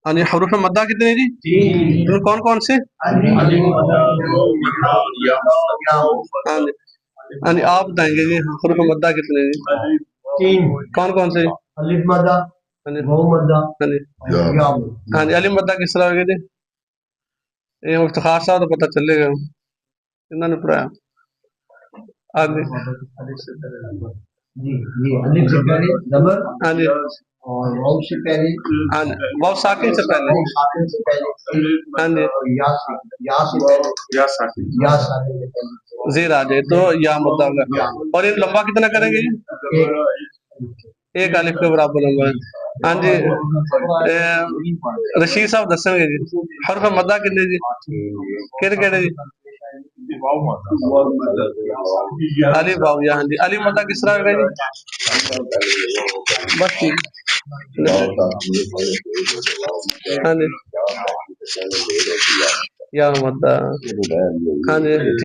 हाँ जी, हरूफ मद्दा कितने जी? कौन कौन से? हाँ जी, हाँ जी, आप बताएंगे जी हरूफ मद्दा कितने जी? कौन कौन से? अलिफ मद्दा, हाँ जी, वाव मद्दा, हाँ जी, या हाँ जी, अली मद्दा किस तरह होगा जी? ये मुफ्तार साहब तो पता चलेगा, इन्होंने पढ़ाया आगे। जी जी, अलिफ से पहले जबर हाँ जी, और वाव से पहले, हाँ जी, वाव साकिन से पहले, वाव साकिन से पहले, हाँ जी, और या से पहले, या साकिन से पहले जीर आ जाए तो या मुद्दा होगा। और ये लंबा कितना करेंगे जी? एक अलिफ के बराबर लंबा है। हाँ जी, रशीद साहब दसेंगे जी हरफ मद्दा कितने जी? केड़े केड़े जी? अली वाव या, हाँ जी, अली मद्दा किस तरह होगा जी? बस ठीक, हाँ जी, या मद्दा, हाँ जी।